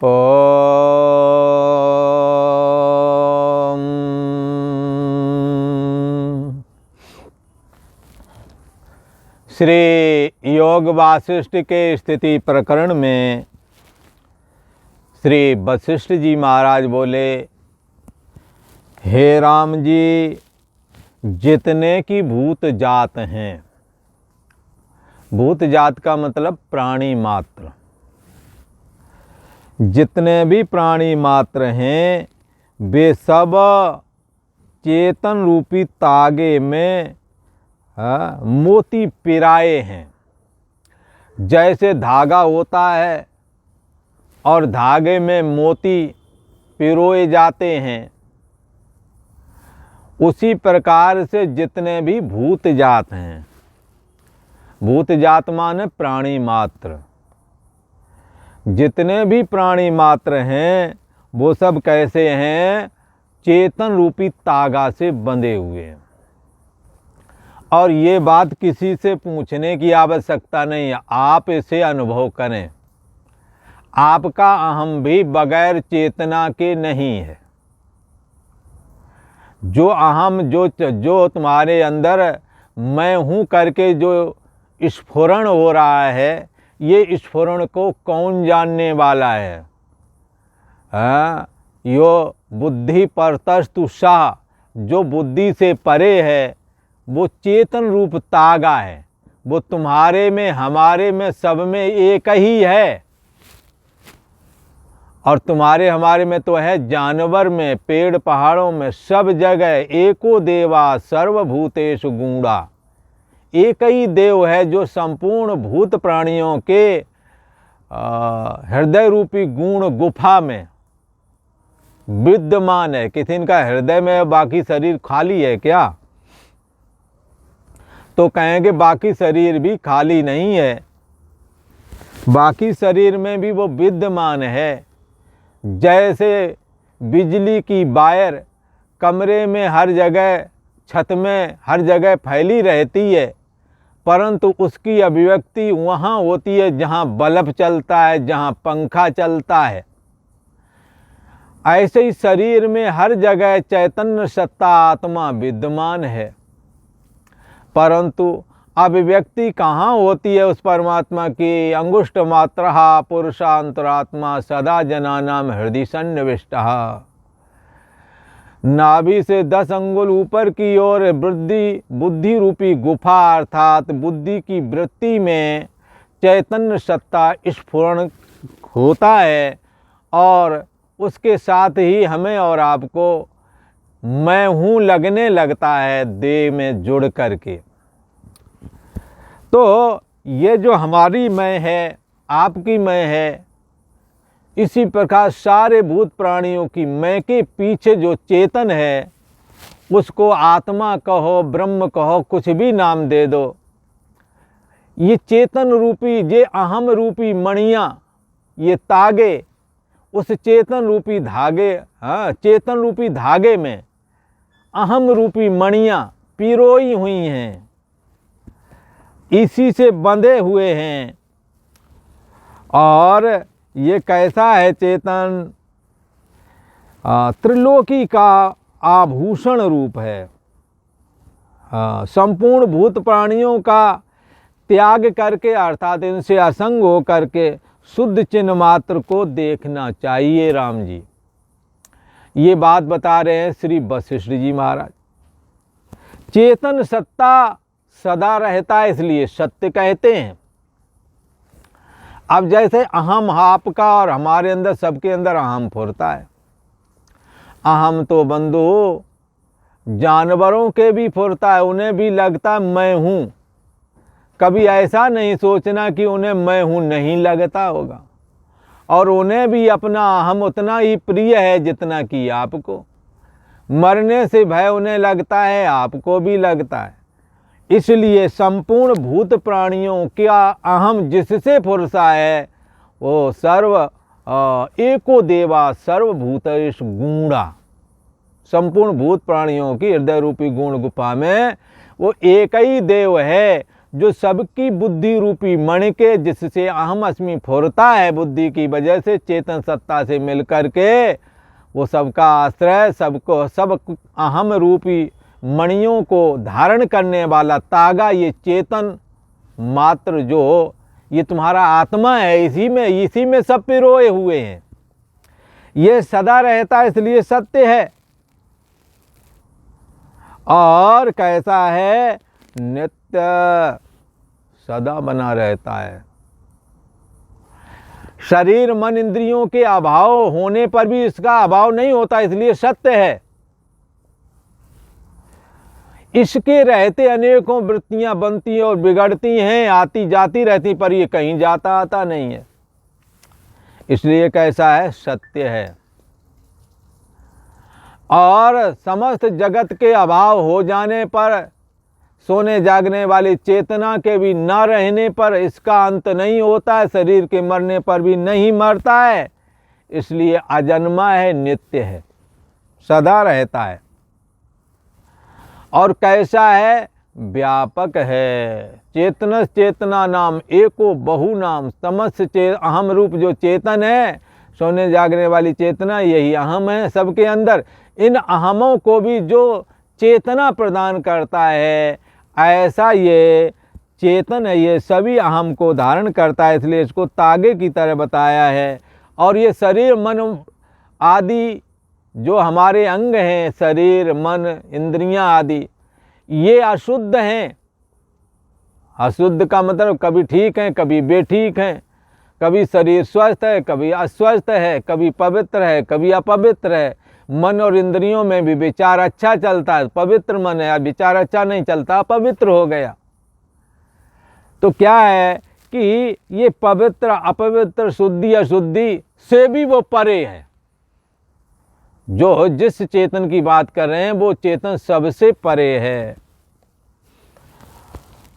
ओम। श्री योग वासिष्ठ के स्थिति प्रकरण में श्री वशिष्ठ जी महाराज बोले, हे राम जी, जितने की भूत जात हैं, भूत जात का मतलब प्राणी मात्र, जितने भी प्राणी मात्र हैं वे सब चेतन रूपी तागे में मोती पिराए हैं। जैसे धागा होता है और धागे में मोती पिरोए जाते हैं, उसी प्रकार से जितने भी भूत जात हैं, भूत जात माने प्राणी मात्र, जितने भी प्राणी मात्र हैं वो सब कैसे हैं? चेतन रूपी तागा से बंधे हुए हैं। और ये बात किसी से पूछने की आवश्यकता नहीं है, आप इसे अनुभव करें। आपका अहम भी बगैर चेतना के नहीं है। जो अहम जो तुम्हारे अंदर मैं हूँ करके जो स्फुरण हो रहा है, ये स्फुरण को कौन जानने वाला है? यो बुद्धि परतस्तु सा, जो बुद्धि से परे है वो चेतन रूप तागा है। वो तुम्हारे में, हमारे में, सब में एक ही है। और तुम्हारे हमारे में तो है, जानवर में, पेड़ पहाड़ों में, सब जगह एको देवा सर्वभूतेषु गूढ़ा। एक ही देव है जो संपूर्ण भूत प्राणियों के हृदय रूपी गूढ़ गुफा में विद्यमान है। किसी इनका हृदय में बाकी शरीर खाली है क्या? तो कहेंगे बाकी शरीर भी खाली नहीं है, बाकी शरीर में भी वो विद्यमान है। जैसे बिजली की वायर कमरे में हर जगह, छत में हर जगह फैली रहती है, परंतु उसकी अभिव्यक्ति वहाँ होती है जहाँ बल्ब चलता है, जहाँ पंखा चलता है। ऐसे ही शरीर में हर जगह चैतन्य सत्ता आत्मा विद्यमान है, परंतु अभिव्यक्ति कहाँ होती है उस परमात्मा की? अंगुष्ठ मात्रः पुरुषांतरात्मा सदा जनानाम हृदय सन्निविष्टः। नाभि से 10 अंगुल ऊपर की ओर बुद्धि रूपी गुफा अर्थात बुद्धि की वृत्ति में चैतन्य सत्ता स्फुरण होता है, और उसके साथ ही हमें और आपको मैं हूँ लगने लगता है देह में जुड़ करके। तो ये जो हमारी मैं है, आपकी मैं है, इसी प्रकार सारे भूत प्राणियों की मैं के पीछे जो चेतन है, उसको आत्मा कहो, ब्रह्म कहो, कुछ भी नाम दे दो। ये चेतन रूपी, ये अहम रूपी मणियाँ, ये तागे, उस चेतन रूपी धागे, चेतन रूपी धागे में अहम रूपी मणियाँ पिरोई हुई हैं, इसी से बंधे हुए हैं। और ये कैसा है चेतन? त्रिलोकी का आभूषण रूप है। संपूर्ण भूत प्राणियों का त्याग करके अर्थात इनसे असंग हो करके शुद्ध चिन्ह मात्र को देखना चाहिए। राम जी ये बात बता रहे हैं श्री वशिष्ठ जी महाराज। चेतन सत्ता सदा रहता है, इसलिए सत्य कहते हैं। अब जैसे अहम आपका और हमारे अंदर, सबके अंदर अहम फुरता है। अहम तो बंधु जानवरों के भी फुरता है, उन्हें भी लगता मैं हूँ। कभी ऐसा नहीं सोचना कि उन्हें मैं हूँ नहीं लगता होगा, और उन्हें भी अपना अहम उतना ही प्रिय है जितना कि आपको। मरने से भय उन्हें लगता है, आपको भी लगता है। इसलिए संपूर्ण भूत प्राणियों का अहम जिससे फुरसा है वो सर्व एको देवा सर्वभूतेषु गूढ़ा। संपूर्ण भूत प्राणियों की हृदय रूपी गुण गुफा में वो एक ही देव है जो सबकी बुद्धि रूपी मणि के, जिससे अहम अस्मि फुरता है, बुद्धि की वजह से चेतन सत्ता से मिलकर के वो सबका आश्रय, सबको सब अहम रूपी मणियों को धारण करने वाला तागा, ये चेतन मात्र जो ये तुम्हारा आत्मा है, इसी में सब पिरोए हुए हैं। ये सदा रहता है, इसलिए सत्य है। और कैसा है? नित्य, सदा बना रहता है। शरीर मन इंद्रियों के अभाव होने पर भी इसका अभाव नहीं होता, इसलिए सत्य है। इसके रहते अनेकों वृत्तियां बनती और बिगड़ती हैं, आती जाती रहती, पर ये कहीं जाता आता नहीं है, इसलिए कैसा है? सत्य है। और समस्त जगत के अभाव हो जाने पर, सोने जागने वाली चेतना के भी न रहने पर इसका अंत नहीं होता है, शरीर के मरने पर भी नहीं मरता है, इसलिए अजन्मा है, नित्य है, सदा रहता है। और कैसा है? व्यापक है। चेतनस चेतना नाम एको बहु नाम, समस्त अहम रूप जो चेतन है, सोने जागने वाली चेतना, यही अहम है सबके अंदर। इन अहमों को भी जो चेतना प्रदान करता है, ऐसा ये चेतन है, ये सभी अहम को धारण करता है, इसलिए इसको तागे की तरह बताया है। और ये शरीर मन आदि जो हमारे अंग हैं, शरीर मन इंद्रियां आदि, ये अशुद्ध हैं। अशुद्ध का मतलब कभी ठीक हैं, कभी बेठीक हैं, कभी शरीर स्वस्थ है, कभी अस्वस्थ है, कभी पवित्र है, कभी अपवित्र है। मन और इंद्रियों में भी विचार अच्छा चलता है, पवित्र मन है, विचार अच्छा नहीं चलता, अपवित्र हो गया। तो क्या है कि ये पवित्र अपवित्र, शुद्धि अशुद्धि से भी वो परे है। जो जिस चेतन की बात कर रहे हैं वो चेतन सबसे परे है,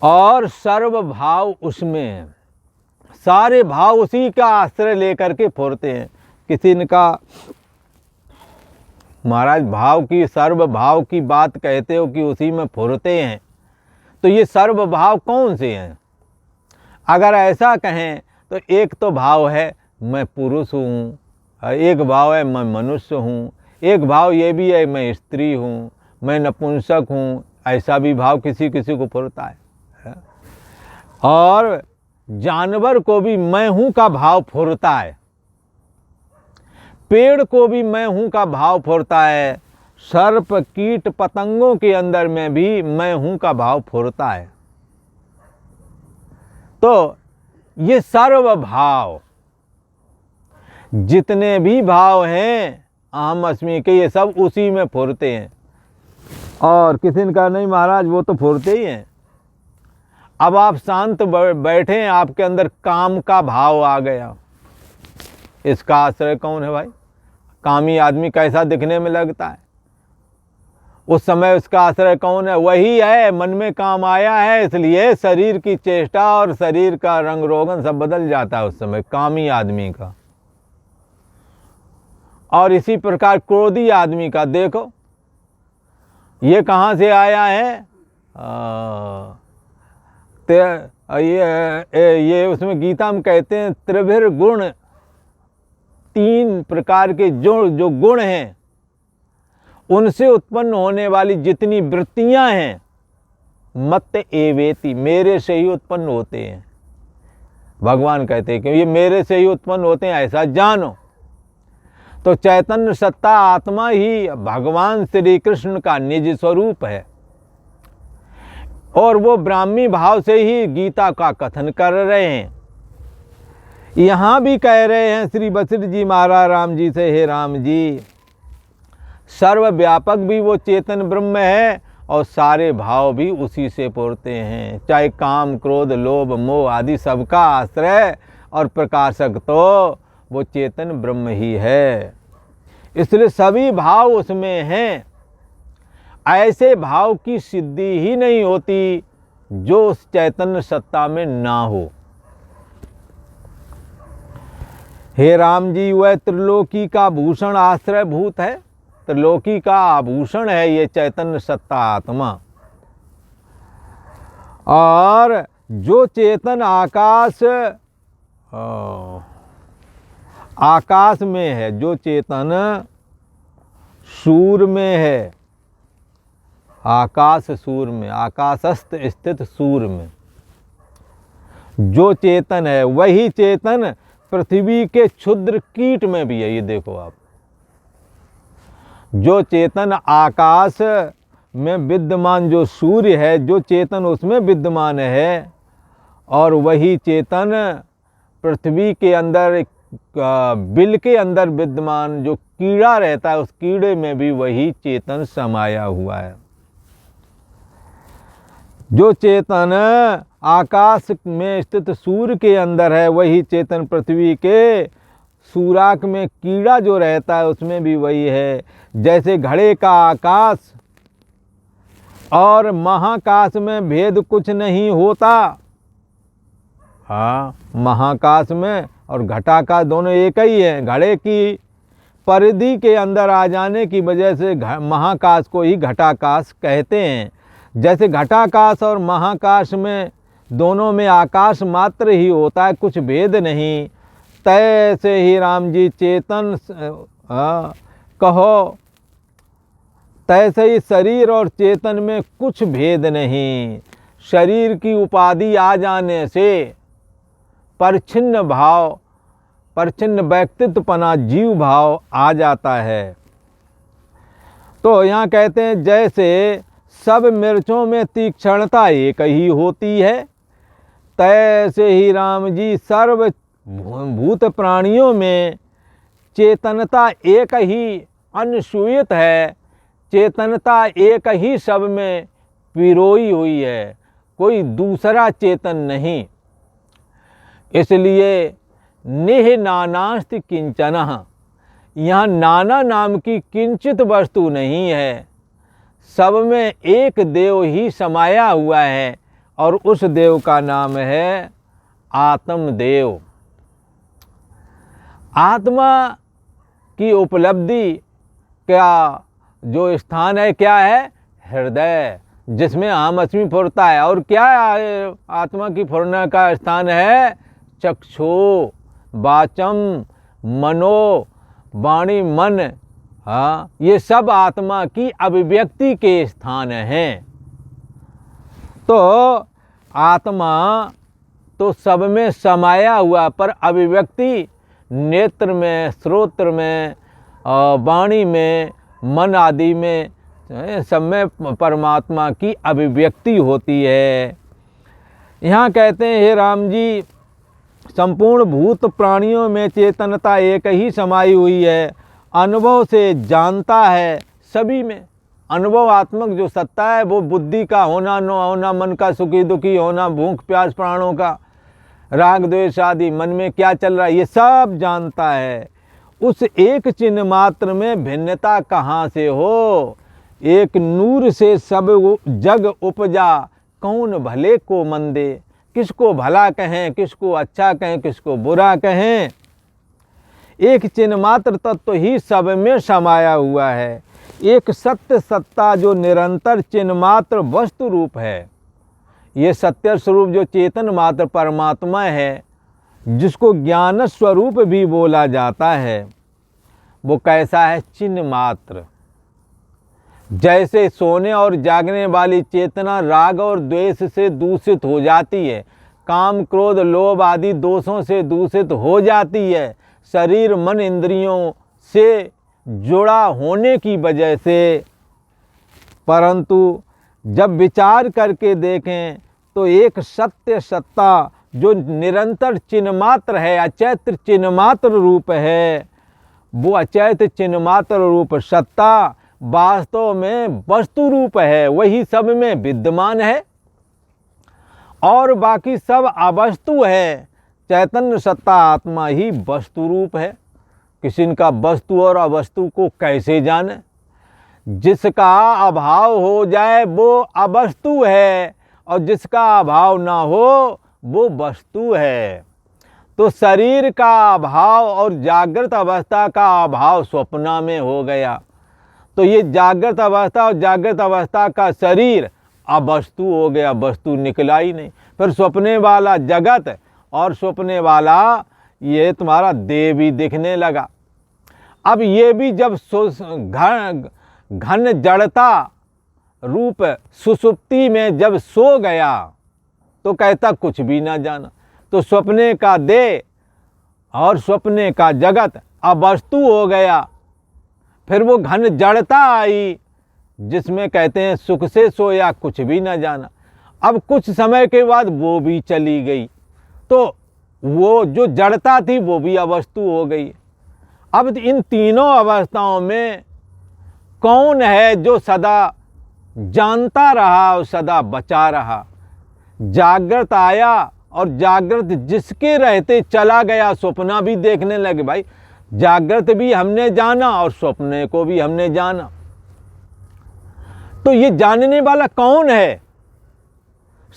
और सर्व भाव उसमें है। सारे भाव उसी का आश्रय लेकर के फुरते हैं। किसी ने कहा, महाराज भाव की, सर्व भाव की बात कहते हो कि उसी में फुरते हैं, तो ये सर्व भाव कौन से हैं? अगर ऐसा कहें तो एक तो भाव है मैं पुरुष हूँ, एक भाव है मैं मनुष्य हूँ, एक भाव ये भी है मैं स्त्री हूँ, मैं नपुंसक हूँ, ऐसा भी भाव किसी किसी को फुरता है। और जानवर को भी मैं हूँ का भाव फुरता है, पेड़ को भी मैं हूँ का भाव फुरता है, सर्प कीट पतंगों के अंदर में भी मैं हूँ का भाव फुरता है। तो ये सर्व भाव, जितने भी भाव हैं अहम अस्मि के, ये सब उसी में फुरते हैं। और किसी ने कहा नहीं महाराज वो तो फुरते ही हैं। अब आप शांत बैठे हैं, आपके अंदर काम का भाव आ गया, इसका आश्रय कौन है भाई? कामी आदमी कैसा दिखने में लगता है, उस समय उसका आश्रय कौन है? वही है, मन में काम आया है, इसलिए शरीर की चेष्टा और शरीर का रंग रोगन सब बदल जाता है उस समय कामी आदमी का। और इसी प्रकार क्रोधी आदमी का देखो, ये कहाँ से आया है? ये उसमें गीता में कहते हैं त्रिभिर गुण, तीन प्रकार के जो गुण हैं, उनसे उत्पन्न होने वाली जितनी वृत्तियां हैं, मत एवेति, मेरे से ही उत्पन्न होते हैं। भगवान कहते हैं कि ये मेरे से ही उत्पन्न होते हैं, ऐसा जानो। तो चैतन्य सत्ता आत्मा ही भगवान श्री कृष्ण का निज स्वरूप है, और वो ब्राह्मी भाव से ही गीता का कथन कर रहे हैं। यहाँ भी कह रहे हैं श्री वशिष्ठ जी महाराज राम जी से, हे राम जी, सर्वव्यापक भी वो चेतन ब्रह्म है, और सारे भाव भी उसी से पूरते हैं, चाहे काम क्रोध लोभ मोह आदि सबका आश्रय और प्रकाशक तो वो चेतन ब्रह्म ही है। इसलिए सभी भाव उसमें हैं। ऐसे भाव की सिद्धि ही नहीं होती जो उस चैतन्य सत्ता में ना हो। हे राम जी, वह त्रिलोकी का भूषण आश्रय भूत है, त्रिलोकी का आभूषण है ये चैतन्य सत्ता आत्मा। और जो चेतन आकाश में है, जो चेतन सूर में है, आकाश सूर में, आकाशस्थ स्थित सूर में जो चेतन है, वही चेतन पृथ्वी के क्षुद्र कीट में भी है। ये देखो आप, जो चेतन आकाश में विद्यमान जो सूर्य है, जो चेतन उसमें विद्यमान है, और वही चेतन पृथ्वी के अंदर बिल के अंदर विद्यमान जो कीड़ा रहता है, उस कीड़े में भी वही चेतन समाया हुआ है। जो चेतन आकाश में स्थित सूर्य के अंदर है, वही चेतन पृथ्वी के सूराक में कीड़ा जो रहता है उसमें भी वही है। जैसे घड़े का आकाश और महाकाश में भेद कुछ नहीं होता। हाँ, महाकाश में और घटाकाश दोनों एक ही है। घड़े की परिधि के अंदर आ जाने की वजह से महाकाश को ही घटाकाश कहते हैं। जैसे घटाकाश और महाकाश में दोनों में आकाश मात्र ही होता है, कुछ भेद नहीं। तैसे ही राम जी चेतन कहो, तैसे ही शरीर और चेतन में कुछ भेद नहीं। शरीर की उपाधि आ जाने से परिच्छिन्न भाव, परिच्छिन्न व्यक्तित्वपना, जीव भाव आ जाता है। तो यहाँ कहते हैं जैसे सब मिर्चों में तीक्ष्णता एक ही होती है, तैसे ही राम जी सर्व भूत प्राणियों में चेतनता एक ही अनुसूयित है। चेतनता एक ही सब में पिरोई हुई है, कोई दूसरा चेतन नहीं। इसलिए निह नानास्ति किंचन, यहाँ नाना नाम की किंचित वस्तु नहीं है। सब में एक देव ही समाया हुआ है, और उस देव का नाम है आत्मदेव। आत्मा की उपलब्धि का जो स्थान है क्या है? हृदय, जिसमें अहम अस्मि फुरता है। और क्या है आत्मा की फुरने का स्थान है? चक्षु, वाचम, मनो, वाणी, मन। हाँ, ये सब आत्मा की अभिव्यक्ति के स्थान हैं। तो आत्मा तो सब में समाया हुआ, पर अभिव्यक्ति नेत्र में, श्रोत्र में, वाणी में, मन आदि में, सब में परमात्मा की अभिव्यक्ति होती है। यहाँ कहते हैं हे राम जी, संपूर्ण भूत प्राणियों में चेतनता एक ही समाई हुई है। अनुभव से जानता है सभी में। अनुभवात्मक जो सत्ता है वो बुद्धि का होना, न होना, मन का सुखी दुखी होना, भूख प्यास प्राणों का, राग द्वेष आदि मन में क्या चल रहा है, ये सब जानता है। उस एक चिन्ह मात्र में भिन्नता कहाँ से हो? एक नूर से सब जग उपजा, कौन भले को मंदे। किसको भला कहें, किसको अच्छा कहें, किसको बुरा कहें। एक चिन्ह मात्र तत्व ही सब में समाया हुआ है। एक सत्य सत्ता जो निरंतर चिन्ह मात्र वस्तु रूप है। ये सत्य स्वरूप जो चेतन मात्र परमात्मा है, जिसको ज्ञान स्वरूप भी बोला जाता है, वो कैसा है? चिन्ह मात्र। जैसे सोने और जागने वाली चेतना राग और द्वेष से दूषित हो जाती है, काम क्रोध लोभ आदि दोषों से दूषित हो जाती है, शरीर मन इंद्रियों से जुड़ा होने की वजह से, परंतु जब विचार करके देखें तो एक सत्य सत्ता जो निरंतर चिन्ह मात्र है, अचैत चिन्ह मात्र रूप है, वो अचैत चिन्ह मात्र रूप सत्ता वास्तव में वस्तु रूप है। वही सब में विद्यमान है और बाकी सब अवस्तु है। चैतन्य सत्ता आत्मा ही वस्तु रूप है। किसी का वस्तु और अवस्तु को कैसे जाने? जिसका अभाव हो जाए वो अवस्तु है, और जिसका अभाव ना हो वो वस्तु है। तो शरीर का अभाव और जागृत अवस्था का अभाव स्वप्न में हो गया, तो ये जागृत अवस्था और जागृत अवस्था का शरीर अब वस्तु हो गया, वस्तु निकला ही नहीं। फिर सपने वाला जगत और सपने वाला ये तुम्हारा देह भी दिखने लगा। अब ये भी जब घन जड़ता रूप सुषुप्ति में जब सो गया तो कहता कुछ भी ना जाना। तो सपने का देह और सपने का जगत अब वस्तु हो गया। फिर वो घन जड़ता आई जिसमें कहते हैं सुख से सोया कुछ भी ना जाना। अब कुछ समय के बाद वो भी चली गई, तो वो जो जड़ता थी वो भी अवस्तु हो गई। अब इन तीनों अवस्थाओं में कौन है जो सदा जानता रहा और सदा बचा रहा? जागृत आया और जागृत जिसके रहते चला गया, स्वप्ना भी देखने लगे। भाई जागृत भी हमने जाना और स्वप्ने को भी हमने जाना, तो ये जानने वाला कौन है?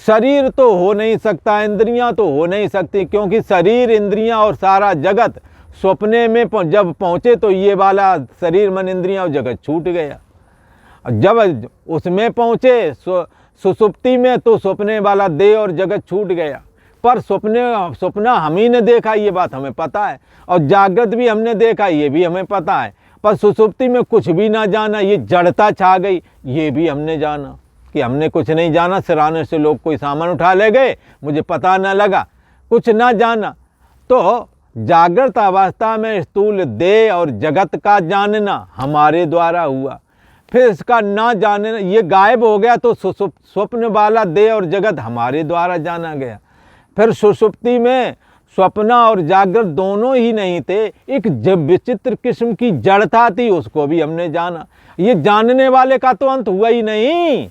शरीर तो हो नहीं सकता, इंद्रियां तो हो नहीं सकती, क्योंकि शरीर इंद्रियां और सारा जगत स्वप्ने में जब पहुंचे तो ये वाला शरीर मन इंद्रियां और जगत छूट गया। जब उसमें पहुंचे सुषुप्ति में तो स्वप्ने वाला देह और जगत छूट गया। पर स्वप्ना हम ही ने देखा, ये बात हमें पता है, और जागृत भी हमने देखा, ये भी हमें पता है। पर सुषुप्ति में कुछ भी ना जाना, ये जड़ता छा गई, ये भी हमने जाना कि हमने कुछ नहीं जाना। सिराने से लोग कोई सामान उठा ले गए, मुझे पता ना लगा, कुछ ना जाना। तो जागृत अवस्था में स्थूल देह और जगत का जानना हमारे द्वारा हुआ। फिर इसका ना जानना ये गायब हो गया, तो स्वप्न वाला देह और जगत हमारे द्वारा जाना गया। फिर सुषुप्ति में स्वप्ना और जागृत दोनों ही नहीं थे, एक जब विचित्र किस्म की जड़ता थी, उसको भी हमने जाना। ये जानने वाले का तो अंत हुआ ही नहीं।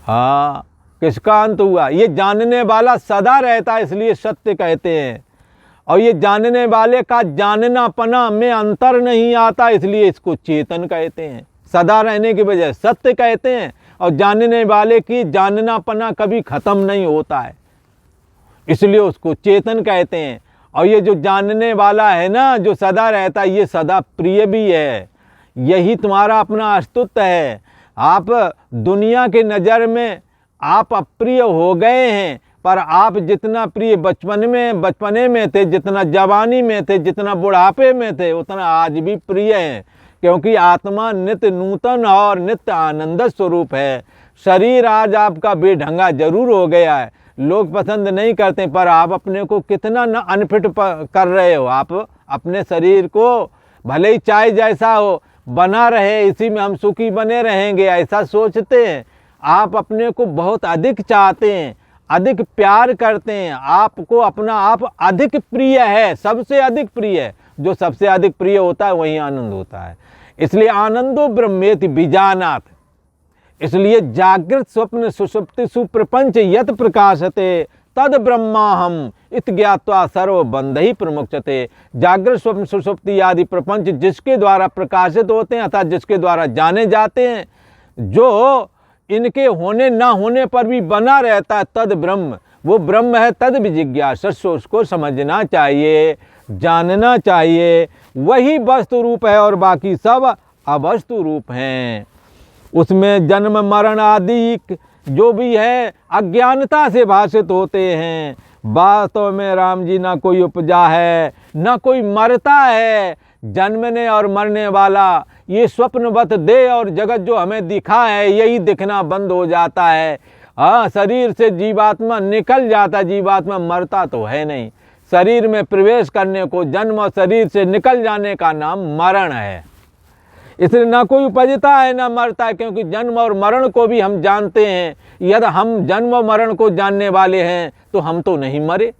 हाँ, किसका अंत हुआ? ये जानने वाला सदा रहता, इसलिए सत्य कहते हैं। और ये जानने वाले का जाननापना में अंतर नहीं आता, इसलिए इसको चेतन कहते हैं। सदा रहने की वजह सत्य कहते हैं, और जानने वाले की जाननापना कभी खत्म नहीं होता है, इसलिए उसको चेतन कहते हैं। और ये जो जानने वाला है ना, जो सदा रहता है, ये सदा प्रिय भी है। यही तुम्हारा अपना अस्तित्व है। आप दुनिया के नज़र में आप अप्रिय हो गए हैं, पर आप जितना प्रिय बचपने में थे, जितना जवानी में थे, जितना बुढ़ापे में थे, उतना आज भी प्रिय हैं। क्योंकि आत्मा नित्य नूतन और नित्य आनंद स्वरूप है। शरीर आज आपका बेढंगा जरूर हो गया है, लोग पसंद नहीं करते, पर आप अपने को कितना न अनफिट कर रहे हो। आप अपने शरीर को भले ही चाहे जैसा हो बना रहे, इसी में हम सुखी बने रहेंगे, ऐसा सोचते हैं। आप अपने को बहुत अधिक चाहते हैं, अधिक प्यार करते हैं, आपको अपना आप अधिक प्रिय है, सबसे अधिक प्रिय है। जो सबसे अधिक प्रिय होता है वही आनंद होता है। इसलिए आनंदो ब्रह्मेति बीजानात्। इसलिए जागृत स्वप्न सुषुप्ति सुप्रपंच यत प्रकाशते तद ब्रह्माहम इत ज्ञात्वा सर्व बंध ही प्रमुच्यते। जागृत स्वप्न सुषुप्ति आदि प्रपंच जिसके द्वारा प्रकाशित होते हैं अर्थात जिसके द्वारा जाने जाते हैं, जो इनके होने ना होने पर भी बना रहता है, तद ब्रह्म, वो ब्रह्म है। तद विजिज्ञासस्व, उसको समझना चाहिए, जानना चाहिए। वही वस्तु रूप है और बाकी सब अवस्तु रूप हैं। उसमें जन्म मरण आदि जो भी है अज्ञानता से भाषित होते हैं। वास्तव में राम जी ना कोई उपजा है, ना कोई मरता है। जन्मने और मरने वाला ये स्वप्नवत देह और जगत जो हमें दिखा है, यही दिखना बंद हो जाता है। हाँ, शरीर से जीवात्मा निकल जाता, जीवात्मा मरता तो है नहीं। शरीर में प्रवेश करने को जन्म और शरीर से निकल जाने का नाम मरण है। इसलिए ना कोई उपजता है ना मरता है, क्योंकि जन्म और मरण को भी हम जानते हैं। यदि हम जन्म और मरण को जानने वाले हैं तो हम तो नहीं मरे।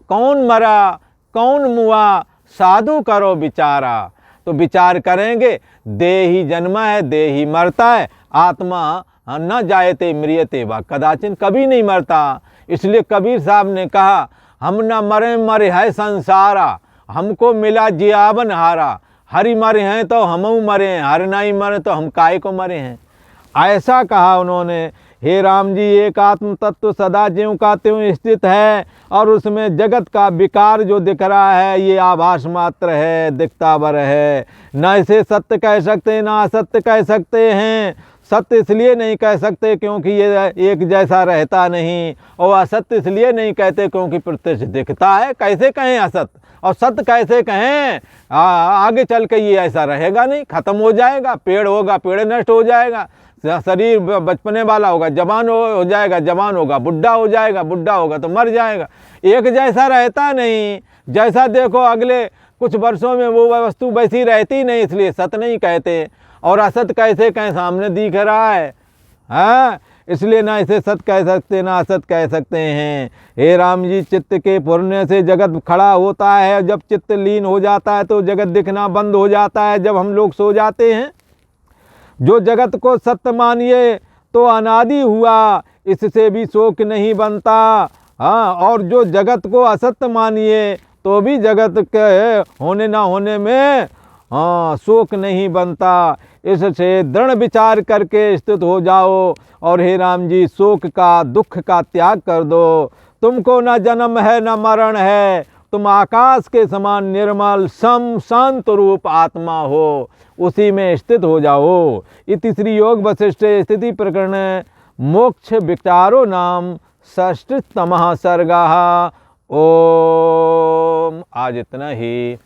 कौन मरा कौन मुआ, साधु करो विचारा। तो विचार करेंगे, देह ही जन्मा है, देह ही मरता है। आत्मा न जायते म्रियते वा कदाचिन, कभी नहीं मरता। इसलिए कबीर साहब ने कहा, हम न मरे मरे है संसारा, हमको मिला जियावन हारा। हरि मरे हैं तो हम मरे हैं, हर नहीं मरे तो हम काय को मरे हैं। ऐसा कहा उन्होंने। हे राम जी, एक आत्म तत्व सदा ज्यों का त्यों स्थित है और उसमें जगत का विकार जो दिख रहा है ये आभास मात्र है, दिखता बर है। न इसे सत्य कह सकते ना असत्य कह सकते हैं। सत्य इसलिए नहीं कह सकते क्योंकि ये एक जैसा रहता नहीं, और असत्य इसलिए नहीं कहते क्योंकि प्रत्यक्ष दिखता है। कैसे कहें असत्य और सत्य कैसे कहें? आगे चल के ये ऐसा रहेगा नहीं, खत्म हो जाएगा। पेड़ होगा, पेड़ नष्ट हो जाएगा। शरीर बचपने वाला होगा, जवान हो जाएगा, जवान होगा, बुढ़ा हो जाएगा, बुढ़ा होगा तो मर जाएगा। एक जैसा रहता नहीं। जैसा देखो अगले कुछ वर्षों में वो वस्तु वैसी रहती नहीं, इसलिए सत्य नहीं कहते। और असत कैसे कहें? सामने दिख रहा है, हाँ, इसलिए ना इसे सत्य कह सकते ना असत कह सकते हैं। हे राम जी, चित्त के पुरने से जगत खड़ा होता है। जब चित्त लीन हो जाता है तो जगत दिखना बंद हो जाता है। जब हम लोग सो जाते हैं, जो जगत को सत्य मानिए तो अनादि हुआ, इससे भी शोक नहीं बनता। हाँ, और जो जगत को असत्य मानिए तो भी जगत के होने ना होने में शोक नहीं बनता। इससे दृढ़ विचार करके स्थित हो जाओ और हे राम जी, शोक का, दुख का त्याग कर दो। तुमको न जन्म है न मरण है, तुम आकाश के समान निर्मल सम शांत रूप आत्मा हो, उसी में स्थित हो जाओ। इति श्री योग वशिष्ठ स्थिति प्रकरण मोक्ष विचारो नाम षष्ठतमः सर्गः। ओम। आज इतना ही।